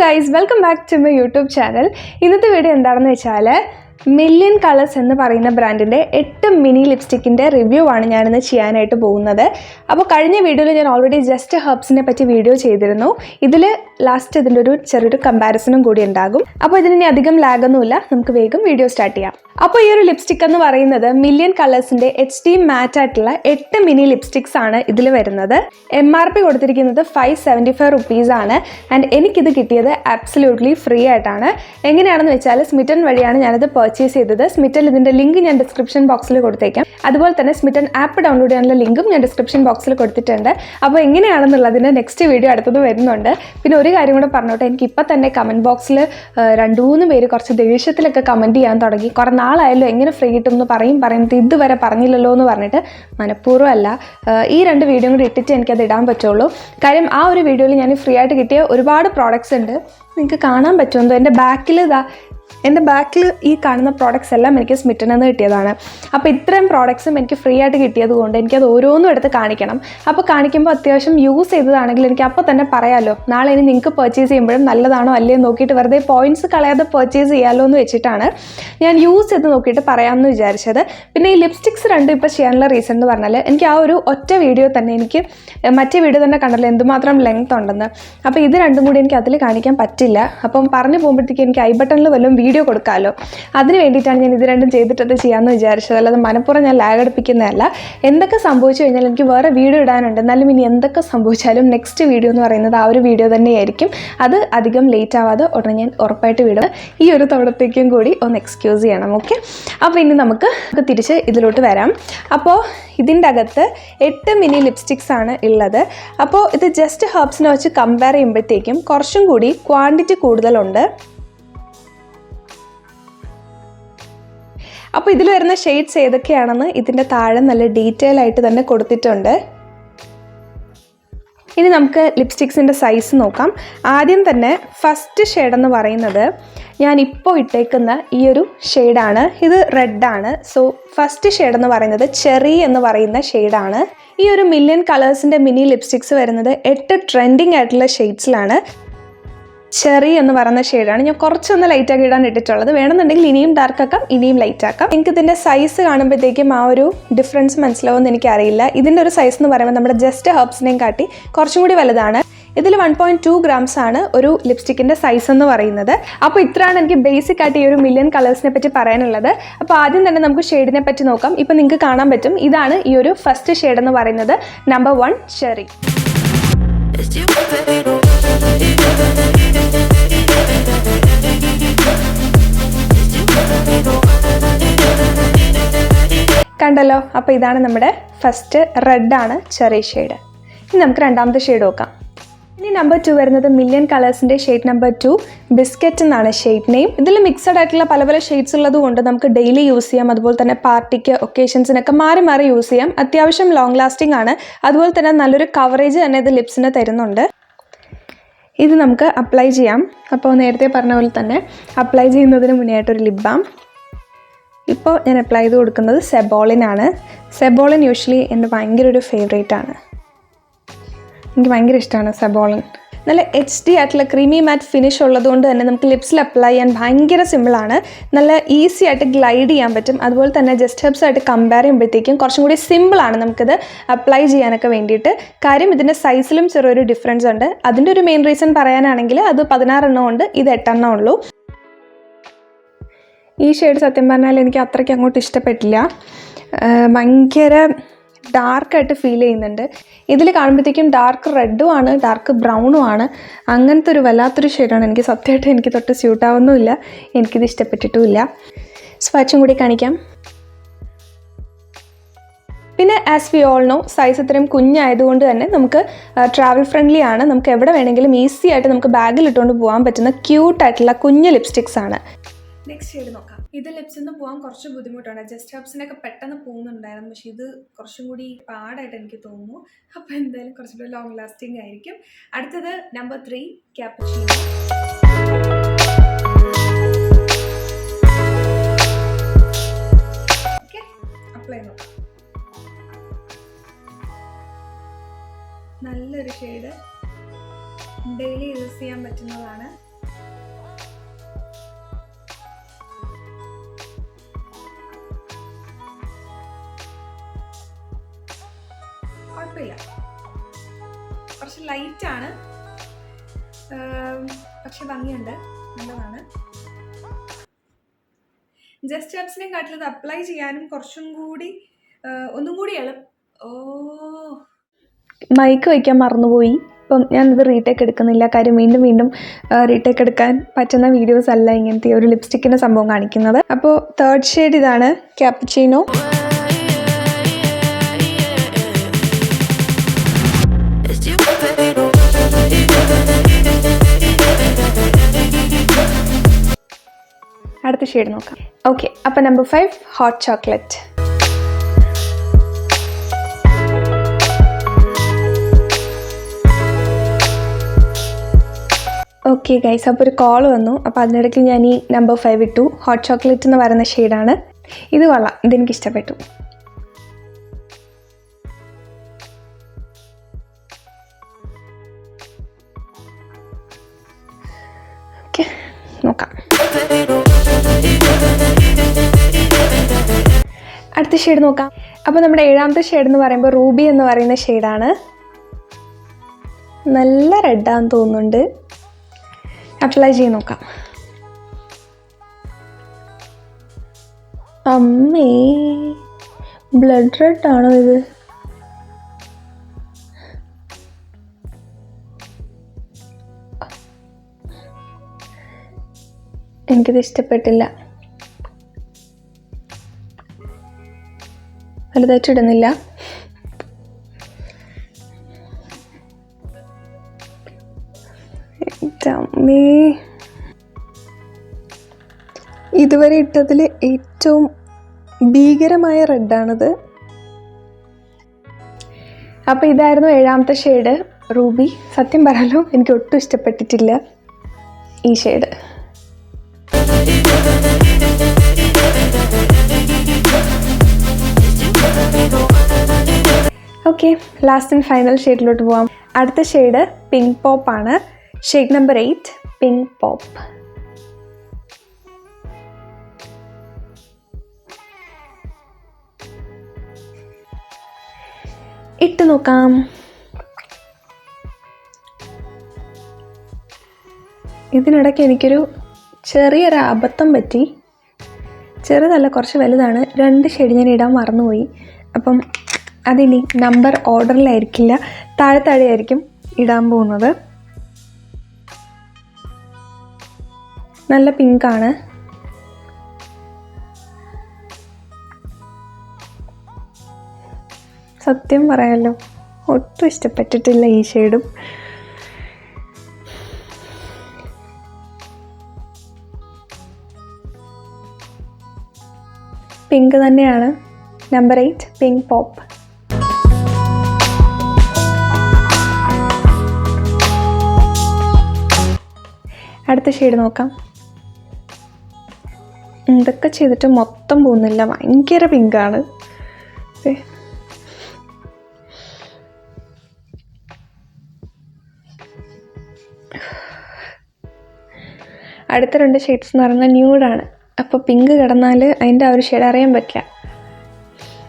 guys, welcome back to my YouTube channel. ഇന്നത്തെ video എന്താണെന്ന് വെച്ചാൽ മില്യൺ കളേഴ്സ് എന്ന് പറയുന്ന ബ്രാൻഡിൻ്റെ 8 മിനി ലിപ്സ്റ്റിക്കിൻ്റെ റിവ്യൂ ആണ് ഞാനിന്ന് ചെയ്യാനായിട്ട് പോകുന്നത്. അപ്പോൾ കഴിഞ്ഞ വീഡിയോയിൽ ഞാൻ ഓൾറെഡി ജസ്റ്റ് ഹെർബ്സിനെ പറ്റി വീഡിയോ ചെയ്തിരുന്നു. ഇതിൽ ലാസ്റ്റ് ഇതിൻ്റെ ഒരു ചെറിയൊരു കമ്പാരിസണും കൂടി ഉണ്ടാകും. അപ്പോൾ ഇതിനി അധികം ലാഗൊന്നുമില്ല, നമുക്ക് വേഗം വീഡിയോ സ്റ്റാർട്ട് ചെയ്യാം. അപ്പോൾ ഈ ഒരു ലിപ്സ്റ്റിക് എന്ന് പറയുന്നത് മില്യൺ കളേഴ്സിൻ്റെ HD മാറ്റ് ആയിട്ടുള്ള 8 മിനി ലിപ്സ്റ്റിക്സ് ആണ് ഇതിൽ വരുന്നത്. MRP കൊടുത്തിരിക്കുന്നത് 575 rupees ആണ്. ആൻഡ് എനിക്കിത് കിട്ടിയത് ആബ്സല്യൂട്ട്ലി ഫ്രീ ആയിട്ടാണ്. എങ്ങനെയാണെന്ന് വെച്ചാൽ സ്മിറ്റൺ വഴിയാണ് ഞാനിത് പർച്ചേസ് ചെയ്തത്. സ്മിറ്റൻ ഇതിൻ്റെ ലിങ്ക് ഞാൻ ഡിസ്ക്രിപ്ഷൻ ബോക്സിൽ കൊടുത്തേക്കാം. അതുപോലെ തന്നെ സ്മിറ്റൻ ആപ്പ് ഡൗൺലോഡ് ചെയ്യാനുള്ള ലിങ്കും ഞാൻ ഡിസ്ക്രിപ്ഷൻ ബോക്സിൽ കൊടുത്തിട്ടുണ്ട്. അപ്പോൾ എങ്ങനെയാണെന്നുള്ളതിൻ്റെ നെക്സ്റ്റ് വീഡിയോ അടുത്തത് വരുന്നുണ്ട്. പിന്നെ ഒരു കാര്യം കൂടെ പറഞ്ഞോട്ടെ, എനിക്ക് ഇപ്പം തന്നെ കമൻറ്റ് ബോക്സിൽ 2-3 പേര് കുറച്ച് ദേഷ്യത്തിലൊക്കെ കമൻറ്റ് ചെയ്യാൻ തുടങ്ങി. കുറേ നാളായല്ലോ എങ്ങനെ ഫ്രീ കിട്ടും എന്ന് പറയുന്നത് ഇതുവരെ പറഞ്ഞില്ലല്ലോ എന്ന് പറഞ്ഞിട്ട് മനഃപൂർവ്വം അല്ല. ഈ 2 വീഡിയോ കൂടി ഇട്ടിട്ട് എനിക്കത് ഇടാൻ പറ്റുള്ളൂ. കാര്യം ആ ഒരു വീഡിയോയിൽ ഞാൻ ഫ്രീ ആയിട്ട് കിട്ടിയ ഒരുപാട് പ്രോഡക്റ്റ്സ് ഉണ്ട്, നിങ്ങൾക്ക് കാണാൻ പറ്റുമെന്തോ. എൻ്റെ ബാക്കിൽ ഈ കാണുന്ന പ്രോഡക്റ്റ്സ് എല്ലാം എനിക്ക് സ്മിറ്റനിൽ നിന്ന് കിട്ടിയതാണ്. അപ്പോൾ ഇത്രയും പ്രോഡക്റ്റ്സും എനിക്ക് ഫ്രീ ആയിട്ട് കിട്ടിയത് കൊണ്ട് എനിക്കത് ഓരോന്നും എടുത്ത് കാണിക്കണം. അപ്പോൾ കാണിക്കുമ്പോൾ അത്യാവശ്യം യൂസ് ചെയ്തതാണെങ്കിൽ എനിക്ക് അപ്പോൾ തന്നെ പറയാമല്ലോ, നാളെ ഇനി നിങ്ങൾക്ക് പർച്ചേസ് ചെയ്യുമ്പോഴും നല്ലതാണോ അല്ലയോ നോക്കിയിട്ട് വെറുതെ പോയിൻറ്റ്സ് കളയാതെ പർച്ചേസ് ചെയ്യാമല്ലോ എന്ന് വെച്ചിട്ടാണ് ഞാൻ യൂസ് ചെയ്ത് നോക്കിയിട്ട് പറയാമെന്ന് വിചാരിച്ചത്. പിന്നെ ഈ ലിപ്സ്റ്റിക്സ് 2 ഇപ്പോൾ ചെയ്യാനുള്ള റീസൺ എന്ന് പറഞ്ഞാൽ എനിക്ക് ആ ഒരു ഒറ്റ വീഡിയോ തന്നെ എനിക്ക് മറ്റേ വീഡിയോ തന്നെ കണ്ടല്ലോ എന്തുമാത്രം ലെങ്ത് ഉണ്ടെന്ന്. അപ്പോൾ ഇത് 2 കൂടി എനിക്ക് അതിൽ കാണിക്കാൻ പറ്റില്ല. അപ്പം പറഞ്ഞു പോകുമ്പോഴത്തേക്ക് എനിക്ക് ഐ ബട്ടണിൽ വല്ലതും വീഡിയോ കൊടുക്കാമല്ലോ, അതിന് വേണ്ടിയിട്ടാണ് ഞാൻ ഇത് 2 ചെയ്തിട്ടത് ചെയ്യാമെന്ന് വിചാരിച്ചത്. അല്ലാതെ മനഃപൂർവ്വം ഞാൻ ലാഗ് അടുപ്പിക്കുന്നതല്ല. എന്തൊക്കെ സംഭവിച്ചു കഴിഞ്ഞാൽ എനിക്ക് വേറെ വീഡിയോ ഇടാനുണ്ട്, എന്നാലും ഇനി എന്തൊക്കെ സംഭവിച്ചാലും നെക്സ്റ്റ് വീഡിയോ എന്ന് പറയുന്നത് ആ ഒരു വീഡിയോ തന്നെയായിരിക്കും. അത് അധികം ലേറ്റ് ആവാതെ ഉടനെ ഞാൻ ഉറപ്പായിട്ട് വിടും. ഈ ഒരു തവണത്തേക്കും കൂടി ഒന്ന് എക്സ്ക്യൂസ് ചെയ്യണം, ഓക്കെ? അപ്പോൾ ഇനി നമുക്ക് തിരിച്ച് ഇതിലോട്ട് വരാം. അപ്പോൾ ഇതിൻ്റെ അകത്ത് 8 മിനി ലിപ്സ്റ്റിക്സ് ആണ് ഉള്ളത്. അപ്പോൾ ഇത് ജസ്റ്റ് ഹെർബ്സിനെ വെച്ച് കമ്പയർ ചെയ്യുമ്പോഴത്തേക്കും കുറച്ചും കൂടി ക്വാണ്ടിറ്റി കൂടുതലുണ്ട്. അപ്പോൾ ഇതിൽ വരുന്ന ഷെയ്ഡ്സ് ഏതൊക്കെയാണെന്ന് ഇതിൻ്റെ താഴെ നല്ല ഡീറ്റെയിൽ ആയിട്ട് തന്നെ കൊടുത്തിട്ടുണ്ട്. ഇനി നമുക്ക് ലിപ്സ്റ്റിക്സിൻ്റെ സൈസ് നോക്കാം. ആദ്യം തന്നെ ഫസ്റ്റ് ഷെയ്ഡെന്ന് പറയുന്നത് ഞാനിപ്പോൾ ഇട്ടേക്കുന്ന ഈ ഒരു ഷെയ്ഡാണ്. ഇത് റെഡാണ്. സോ ഫസ്റ്റ് ഷെയ്ഡെന്ന് പറയുന്നത് ചെറി എന്ന് പറയുന്ന ഷെയ്ഡാണ്. ഈ ഒരു മില്യൺ കളേഴ്സിൻ്റെ മിനി ലിപ്സ്റ്റിക്സ് വരുന്നത് 8 ട്രെൻഡിങ് ആയിട്ടുള്ള ഷെയ്ഡ്സിലാണ്. ചെറി എന്ന് പറയുന്ന ഷെയ്ഡാണ്. ഞാൻ കുറച്ചൊന്ന് ലൈറ്റാക്കി ഇടാൻ ഇട്ടിട്ടുള്ളത്. വേണമെന്നുണ്ടെങ്കിൽ ഇനിയും ഡാർക്ക് ആക്കാം, ഇനിയും ലൈറ്റ് ആക്കാം. എനിക്ക് ഇതിൻ്റെ സൈസ് കാണുമ്പോഴത്തേക്കും ആ ഒരു ഡിഫറൻസ് മനസ്സിലാവുമെന്ന് എനിക്കറിയില്ല. ഇതിൻ്റെ ഒരു സൈസ് എന്ന് പറയുമ്പോൾ നമ്മുടെ ജസ്റ്റ് ഹെർബ്സിനെയും കാട്ടി കുറച്ചും കൂടി വലുതാണ്. ഇതിൽ 1.2 grams ആണ് ഒരു ലിപ്സ്റ്റിക്കിൻ്റെ സൈസ് എന്ന് പറയുന്നത്. അപ്പോൾ ഇത്രയാണ് എനിക്ക് ബേസിക് ആയിട്ട് ഈ ഒരു മില്യൺ കളേഴ്സിനെ പറ്റി പറയാനുള്ളത്. അപ്പോൾ ആദ്യം തന്നെ നമുക്ക് ഷെയ്ഡിനെ പറ്റി നോക്കാം. ഇപ്പോൾ നിങ്ങൾക്ക് കാണാൻ പറ്റും, ഇതാണ് ഈ ഒരു ഫസ്റ്റ് ഷെയ്ഡ് എന്ന് പറയുന്നത്, നമ്പർ 1 ചെറി. കണ്ടല്ലോ. അപ്പോൾ ഇതാണ് നമ്മുടെ ഫസ്റ്റ് റെഡാണ്, ചെറി ഷെയ്ഡ്. ഇനി നമുക്ക് രണ്ടാമത്തെ ഷെയ്ഡ് നോക്കാം. ഇനി നമ്പർ 2 വരുന്നത് മില്യൺ കളേഴ്സിൻ്റെ ഷെയ്ഡ് നമ്പർ 2 ബിസ്ക്കറ്റ് എന്നാണ് ഷെയ്ഡ് നെയിം. ഇതിൽ മിക്സഡ് ആയിട്ടുള്ള പല പല ഷെയ്ഡ്സ് ഉള്ളത് കൊണ്ട് നമുക്ക് ഡെയിലി യൂസ് ചെയ്യാം. അതുപോലെ തന്നെ പാർട്ടിക്ക് ഒക്കേഷൻസിനൊക്കെ മാറി മാറി യൂസ് ചെയ്യാം. അത്യാവശ്യം ലോങ് ലാസ്റ്റിംഗ് ആണ്. അതുപോലെ തന്നെ നല്ലൊരു കവറേജ് തന്നെ ഇത് ലിപ്സിന് തരുന്നുണ്ട്. ഇത് നമുക്ക് അപ്ലൈ ചെയ്യാം. അപ്പോൾ നേരത്തെ പറഞ്ഞ പോലെ തന്നെ അപ്ലൈ ചെയ്യുന്നതിന് മുന്നേ ആയിട്ടൊരു ലിപ് ബാം. ഇപ്പോൾ ഞാൻ അപ്ലൈ ചെയ്ത് കൊടുക്കുന്നത് സെബോളിനാണ്. സെബോളിൻ യൂഷ്വലി എൻ്റെ ഭയങ്കര ഒരു ഫേവറേറ്റ് ആണ്. എനിക്ക് ഭയങ്കര ഇഷ്ടമാണ് സെബോളിൻ. നല്ല HD ആയിട്ടുള്ള ക്രീമി മാറ്റ് ഫിനിഷ് ഉള്ളതുകൊണ്ട് തന്നെ നമുക്ക് ലിപ്സിൽ അപ്ലൈ ചെയ്യാൻ ഭയങ്കര സിമ്പിളാണ്. നല്ല ഈസി ആയിട്ട് ഗ്ലൈഡ് ചെയ്യാൻ പറ്റും. അതുപോലെ തന്നെ ജസ്റ്റ് ഹെർബ്സ് ആയിട്ട് കമ്പയർ ചെയ്യുമ്പോഴത്തേക്കും കുറച്ചും കൂടി സിമ്പിളാണ് നമുക്കിത് അപ്ലൈ ചെയ്യാനൊക്കെ വേണ്ടിയിട്ട്. കാര്യം ഇതിൻ്റെ സൈസിലും ചെറിയൊരു ഡിഫറൻസ് ഉണ്ട്. അതിൻ്റെ ഒരു മെയിൻ റീസൺ പറയാനാണെങ്കിൽ അത് 16 എണ്ണം ഉണ്ട്, ഇത് 8 എണ്ണം ഉള്ളൂ. ഈ ഷെയ്ഡ് സത്യം പറഞ്ഞാൽ എനിക്ക് അത്രയ്ക്ക് അങ്ങോട്ട് ഇഷ്ടപ്പെട്ടില്ല. ഭയങ്കര ഡാർക്കായിട്ട് ഫീൽ ചെയ്യുന്നുണ്ട്. ഇതിൽ കാണുമ്പോഴത്തേക്കും ഡാർക്ക് റെഡും ആണ്, ഡാർക്ക് ബ്രൗണും ആണ്. അങ്ങനത്തെ ഒരു വല്ലാത്തൊരു ഷെയ്ഡാണ്. എനിക്ക് സത്യമായിട്ട് എനിക്ക് തൊട്ട് സ്യൂട്ടാവുന്നുമില്ല, എനിക്കിത് ഇഷ്ടപ്പെട്ടിട്ടുമില്ല. സ്വാച്ചും കൂടി കാണിക്കാം. പിന്നെ as we all no, size ഇത്രയും കുഞ്ഞായതുകൊണ്ട് തന്നെ നമുക്ക് ട്രാവൽ ഫ്രണ്ട്ലി ആണ്. നമുക്ക് എവിടെ വേണമെങ്കിലും ഈസി ആയിട്ട് നമുക്ക് ബാഗിൽ ഇട്ടുകൊണ്ട് പോകാൻ പറ്റുന്ന ക്യൂട്ടായിട്ടുള്ള കുഞ്ഞ് ലിപ്സ്റ്റിക്സ് ആണ്. നെക്സ്റ്റ് ഷെയ്ഡ് നോക്കാം. ഇത് ലിപ്സിൽ നിന്ന് പോകാൻ കുറച്ച് ബുദ്ധിമുട്ടാണ്. ജസ്റ്റ് ഹെർബ്സിനൊക്കെ പെട്ടെന്ന് പോകുന്നുണ്ടായിരുന്നു, പക്ഷേ ഇത് കുറച്ചും കൂടി പാടായിട്ട് എനിക്ക് തോന്നുന്നു. അപ്പോൾ എന്തായാലും കുറച്ചുകൂടി ലോങ് ലാസ്റ്റിംഗ് ആയിരിക്കും. അടുത്തത് നമ്പർ 3 ക്യാപ്പച്ചീനോ. ഓക്കെ, അപ്ലൈ നോക്കാം. നല്ലൊരു ഷെയ്ഡ്, ഡെയിലി യൂസ് ചെയ്യാൻ പറ്റുന്നതാണ്. കുഴപ്പമില്ല, കുറച്ച് ലൈറ്റാണ്, പക്ഷെ ഭംഗിയുണ്ട്, നല്ലതാണ്. ജസ്റ്റ് ഹബ്സിനെയും കാട്ടിലത് അപ്ലൈ ചെയ്യാനും കുറച്ചും കൂടി ഒന്നും കൂടി മൈക്ക് വയ്ക്കാൻ മറന്നുപോയി. ഇപ്പം ഞാനിത് റീടേക്ക് എടുക്കുന്നില്ല, കാര്യം വീണ്ടും വീണ്ടും റീടേക്ക് എടുക്കാൻ പറ്റുന്ന വീഡിയോസ് അല്ല ഇങ്ങനത്തെ ഒരു ലിപ്സ്റ്റിക്കിൻ്റെ സംഭവം കാണിക്കുന്നത്. അപ്പോൾ തേർഡ് ഷെയ്ഡ് ഇതാണ്, ക്യാപ്പുച്ചിനോ. അടുത്ത ഷെയ്ഡ് നോക്കാം. ഓക്കെ, അപ്പോൾ number 5 hot chocolate. Okay guys, അപ്പോൾ ഒരു കോൾ വന്നു, അപ്പോൾ അതിനിടയ്ക്ക് ഞാൻ ഈ നമ്പർ 5 ഇട്ടു. ഹോട്ട് ചോക്ലേറ്റ് എന്ന് പറയുന്ന ഷെയ്ഡാണ്. ഇത് കൊള്ളാം, ഇതെനിക്കിഷ്ടപ്പെട്ടു. ഓക്കെ, നോക്കാം. അടുത്ത ഷെയ്ഡ് നോക്കാം. അപ്പോൾ നമ്മുടെ 7ാമത്തെ ഷെയ്ഡ് എന്ന് പറയുമ്പോൾ റൂബി എന്ന് പറയുന്ന ഷെയ്ഡാണ്. നല്ല റെഡാന്ന് തോന്നുന്നുണ്ട്. അപ്ലൈ ചെയ്ത് നോക്കാം. അമ്മേ, ബ്ലഡ് റെഡ് ആണോ ഇത്? എനിക്കിത് ഇഷ്ടപ്പെട്ടില്ല, വലുതായിട്ട് ഇടുന്നില്ല. ഇതുവരെ ഇട്ടതിൽ ഏറ്റവും ഭീകരമായ റെഡാണിത്. അപ്പോൾ ഇതായിരുന്നു 7ാമത്തെ ഷെയ്ഡ് റൂബി. സത്യം പറയാലോ, എനിക്ക് ഒട്ടും ഇഷ്ടപ്പെട്ടിട്ടില്ല ഈ shade. Okay, last and final ഷെയ്ഡിലോട്ട് പോവാം. അടുത്ത ഷെയ്ഡ് പിങ്ക് പോപ്പ് ആണ്. Shade number 8 pink pop. ഇട്ട് നോക്കാം. ഇതിനിടയ്ക്ക് എനിക്കൊരു ചെറിയൊരു അബദ്ധം പറ്റി. ചെറുതല്ല, കുറച്ച് വലുതാണ്. 2 ഷെയ്ഡ് ഞാൻ ഇടാൻ മറന്നുപോയി. അപ്പം അതിനി നമ്പർ ഓർഡറിലായിരിക്കില്ല, താഴെയായിരിക്കും ഇടാൻ പോകുന്നത്. നല്ല പിങ്കാണ്. സത്യം പറയാലോ, ഒട്ടും ഇഷ്ടപ്പെട്ടിട്ടില്ല ഈ ഷെയ്ഡും. പിങ്ക് തന്നെയാണ്. Number 8 pink pop. അടുത്ത ഷെയ്ഡ് നോക്കാം. ഇതൊക്കെ ചെയ്തിട്ട് മൊത്തം പോകുന്നില്ല, ഭയങ്കര പിങ്കാണ്. അടുത്ത 2 ഷെയ്ഡ്സ് എന്ന് പറയുന്നത് ന്യൂഡാണ്. അപ്പോൾ പിങ്ക് കിടന്നാൽ അതിൻ്റെ ആ ഒരു ഷെയ്ഡ് അറിയാൻ പറ്റില്ല.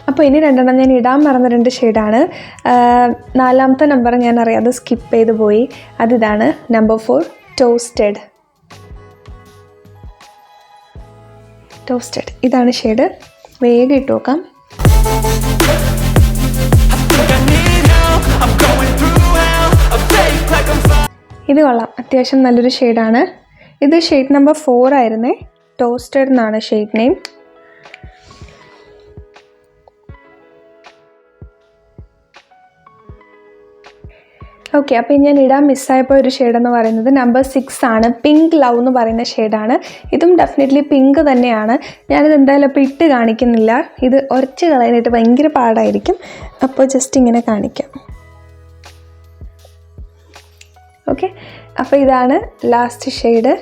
അപ്പോൾ ഇനി 2 ഞാൻ ഇടാൻ മറന്ന 2 ഷെയ്ഡാണ്. 4ാമത്തെ നമ്പർ ഞാൻ അറിയാതെ സ്കിപ്പ് ചെയ്ത് പോയി. അതിതാണ് നമ്പർ 4 ടോസ്റ്റഡ്. ഇതാണ് ഷെയ്ഡ്. വേഗം ഇട്ട് നോക്കാം. ഇത് കൊള്ളാം, അത്യാവശ്യം നല്ലൊരു ഷെയ്ഡാണ്. ഇത് ഷെയ്ഡ് നമ്പർ 4 ആയിരുന്നേ. ടോസ്റ്റഡ് എന്നാണ് ഷെയ്ഡ് നെയിം. ഓക്കെ, അപ്പോൾ ഞാൻ ഇടാൻ മിസ്സായപ്പോൾ ഒരു ഷെയ്ഡെന്ന് പറയുന്നത് നമ്പർ 6 ആണ്. പിങ്ക് ലവ് എന്ന് പറയുന്ന ഷെയ്ഡാണ്. ഇതും ഡെഫിനറ്റ്ലി പിങ്ക് തന്നെയാണ്. ഞാനിത് എന്തായാലും അപ്പോൾ ഇട്ട് കാണിക്കുന്നില്ല, ഇത് ഉരച്ച് കളയാനായിട്ട് ഭയങ്കര പാടായിരിക്കും. അപ്പോൾ ജസ്റ്റ് ഇങ്ങനെ കാണിക്കാം. ഓക്കെ, അപ്പോൾ ഇതാണ് ലാസ്റ്റ് ഷെയ്ഡ്.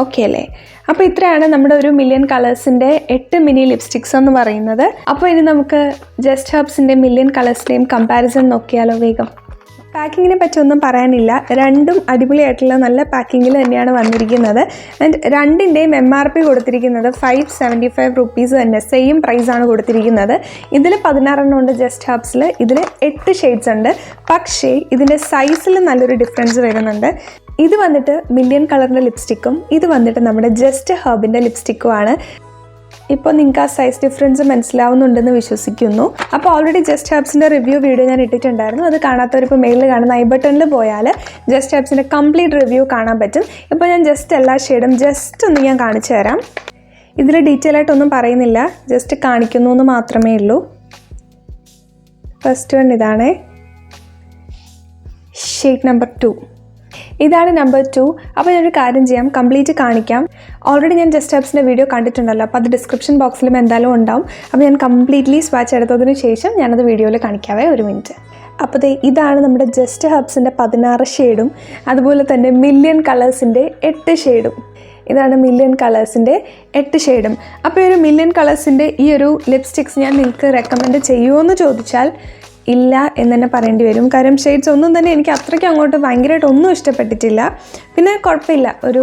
ഓക്കെ അല്ലേ? അപ്പോൾ ഇത്രയാണ് നമ്മുടെ 1 മില്യൺ കളേഴ്സിൻ്റെ 8 മിനി ലിപ്സ്റ്റിക്സ് എന്ന് പറയുന്നത്. അപ്പോൾ ഇനി നമുക്ക് ജസ്റ്റ് ഹബ്സിൻ്റെ മില്യൺ കളേഴ്സിൻ്റെയും കമ്പാരിസൺ നോക്കിയാലോ വേഗം. പാക്കിങ്ങിനെ പറ്റി ഒന്നും പറയാനില്ല. രണ്ടും അടിപൊളിയായിട്ടുള്ള നല്ല പാക്കിങ്ങിൽ തന്നെയാണ് വന്നിരിക്കുന്നത്. ആൻഡ് രണ്ടിൻ്റെയും MRP കൊടുത്തിരിക്കുന്നത് 575 റുപ്പീസ് തന്നെ, സെയിം പ്രൈസാണ് കൊടുത്തിരിക്കുന്നത്. ഇതിൽ 16 ഉണ്ട് ജസ്റ്റ് ഹബ്സിൽ, ഇതിൽ 8 ഷെയ്ഡ്സ് ഉണ്ട്. പക്ഷേ ഇതിൻ്റെ സൈസിൽ നല്ലൊരു ഡിഫറൻസ് വരുന്നുണ്ട്. ഇത് വന്നിട്ട് മില്യൺ കളറിൻ്റെ ലിപ്സ്റ്റിക്കും ഇത് വന്നിട്ട് നമ്മുടെ ജസ്റ്റ് ഹബിൻ്റെ ലിപ്സ്റ്റിക്കുമാണ്. ഇപ്പോൾ നിങ്ങൾക്ക് ആ സൈസ് ഡിഫറൻസ് മനസ്സിലാവുന്നുണ്ടെന്ന് വിശ്വസിക്കുന്നു. അപ്പോൾ ഓൾറെഡി ജസ്റ്റ് ഹബ്സിൻ്റെ റിവ്യൂ വീഡിയോ ഞാൻ ഇട്ടിട്ടുണ്ടായിരുന്നു. അത് കാണാത്തവരിപ്പോൾ മെയിലിൽ കാണുന്ന ഐ ബട്ടണിൽ പോയാൽ ജസ്റ്റ് ഹബ്സിൻ്റെ കംപ്ലീറ്റ് റിവ്യൂ കാണാൻ പറ്റും. ഇപ്പോൾ ഞാൻ ജസ്റ്റ് എല്ലാ ഷെയ്ഡും ജസ്റ്റ് ഒന്ന് ഞാൻ കാണിച്ചു തരാം. ഇതിൽ ഡീറ്റെയിൽ ആയിട്ടൊന്നും പറയുന്നില്ല, ജസ്റ്റ് കാണിക്കുന്നു എന്ന് മാത്രമേ ഉള്ളൂ. ഫസ്റ്റ് വൺ ഇതാണ് ഷെയ്ഡ് നമ്പർ 2. ഇതാണ് നമ്പർ 2. അപ്പോൾ ഞാനൊരു കാര്യം ചെയ്യാം, കംപ്ലീറ്റ് കാണിക്കാം. ഓൾറെഡി ഞാൻ ജസ്റ്റ് ഹബ്സിൻ്റെ വീഡിയോ കണ്ടിട്ടുണ്ടല്ലോ, അപ്പോൾ അത് ഡിസ്ക്രിപ്ഷൻ ബോക്സിലും എന്തായാലും ഉണ്ടാവും. അപ്പോൾ ഞാൻ കംപ്ലീറ്റ്ലി സ്വാച്ച് എടുത്തതിന് ശേഷം ഞാനത് വീഡിയോയിൽ കാണിക്കാവേ. ഒരു മിനിറ്റ്. അപ്പോൾ ഇതാണ് നമ്മുടെ ജസ്റ്റ് ഹബ്സിൻ്റെ 16 ഷെയ്ഡും അതുപോലെ തന്നെ മില്യൺ കളേഴ്സിൻ്റെ 8 ഷെയ്ഡും. ഇതാണ് മില്യൺ കളേഴ്സിൻ്റെ 8 ഷെയ്ഡും. അപ്പോൾ ഈ ഒരു മില്യൺ കളേഴ്സിൻ്റെ ഈ ഒരു ലിപ്സ്റ്റിക്സ് ഞാൻ നിങ്ങൾക്ക് റെക്കമെൻഡ് ചെയ്യുമോ എന്ന് ചോദിച്ചാൽ ഇല്ല എന്ന് തന്നെ പറയേണ്ടി വരും. കാര്യം ഷെയ്ഡ്സ് ഒന്നും തന്നെ എനിക്ക് അത്രയ്ക്ക് അങ്ങോട്ട് ഭയങ്കരമായിട്ട് ഒന്നും ഇഷ്ടപ്പെട്ടിട്ടില്ല. പിന്നെ കുഴപ്പമില്ല, ഒരു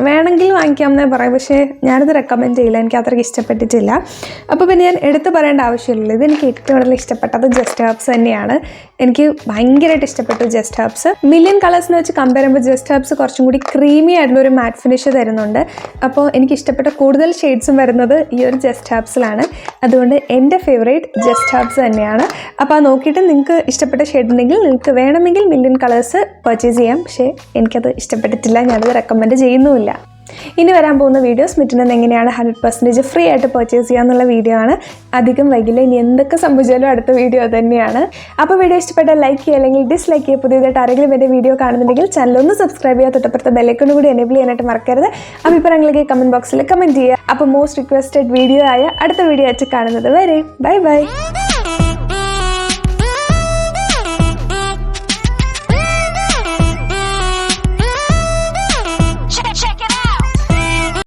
വേണമെങ്കിൽ വാങ്ങിക്കാമെന്നേ പറയാം, പക്ഷേ ഞാനത് റെക്കമെൻഡ് ചെയ്യില്ല, എനിക്ക് അത്രയ്ക്ക് ഇഷ്ടപ്പെട്ടിട്ടില്ല. അപ്പോൾ പിന്നെ ഞാൻ എടുത്ത് പറയേണ്ട ആവശ്യമില്ല. ഇതെനിക്ക് ഏറ്റവും കൂടുതൽ ഇഷ്ടപ്പെട്ടത് ജസ്റ്റ് ഹബ്സ് തന്നെയാണ്. എനിക്ക് ഭയങ്കരമായിട്ട് ഇഷ്ടപ്പെട്ടു ജസ്റ്റ് ഹബ്സ്. മില്യൺ കളേഴ്സിനെ വെച്ച് കമ്പയർ ചെയ്യുമ്പോൾ ജസ്റ്റ് ഹബ്സ് കുറച്ചും കൂടി ക്രീമി ആയിട്ടുള്ള ഒരു മാറ്റ് ഫിനിഷ് തരുന്നുണ്ട്. അപ്പോൾ എനിക്ക് ഇഷ്ടപ്പെട്ട കൂടുതൽ ഷെയ്ഡ്സും വരുന്നത് ഈ ഒരു ജസ്റ്റ് ഹബ്സിലാണ്. അതുകൊണ്ട് എൻ്റെ ഫേവറേറ്റ് ജസ്റ്റ് ഹബ്സ് തന്നെയാണ്. അപ്പോൾ അത് നോക്കിയിട്ട് നിങ്ങൾക്ക് ഇഷ്ടപ്പെട്ട ഷെയ്ഡ് ഉണ്ടെങ്കിൽ നിങ്ങൾക്ക് വേണമെങ്കിൽ മില്യൺ കളേഴ്സ് പർച്ചേസ് ചെയ്യാം. പക്ഷേ എനിക്കത് ഇഷ്ടപ്പെട്ടിട്ടില്ല, ഞാനത് റെക്കമെൻഡ് ചെയ്യുന്നുമില്ല. ഇനി വരാൻ പോകുന്ന വീഡിയോ സ്മിറ്റിൽ എങ്ങനെയാണ് 100% ഫ്രീ ആയിട്ട് പർച്ചേസ് ചെയ്യാന്നുള്ള വീഡിയോ ആണ്. അധികം വൈകില്ല, ഇനി എന്തൊക്കെ സംഭവിച്ചാലും അടുത്ത വീഡിയോ തന്നെയാണ്. അപ്പോൾ വീഡിയോ ഇഷ്ടപ്പെട്ടാൽ ലൈക്ക് ചെയ്യുക അല്ലെങ്കിൽ ഡിസ്ലൈക്ക് ചെയ്യുക. പുതിയതായിട്ട് ആരെങ്കിലും എൻ്റെ വീഡിയോ കാണുന്നുണ്ടെങ്കിൽ ചാനൽ ഒന്ന് സബ്സ്ക്രൈബ് ചെയ്യുക, തൊട്ടപ്പുറത്തെ ബെല്ലൈക്കൺ കൂടി എനേബിൾ ചെയ്യാനായിട്ട് മറക്കരുത്. അഭിപ്രായങ്ങളൊക്കെ കമൻറ്റ് ബോക്സിൽ കമൻറ്റ് ചെയ്യുക. അപ്പോൾ മോസ്റ്റ് റിക്വസ്റ്റഡ് വീഡിയോ ആയ അടുത്ത വീഡിയോ ആയിട്ട് കാണുന്നത് വരെ ബൈ ബൈ.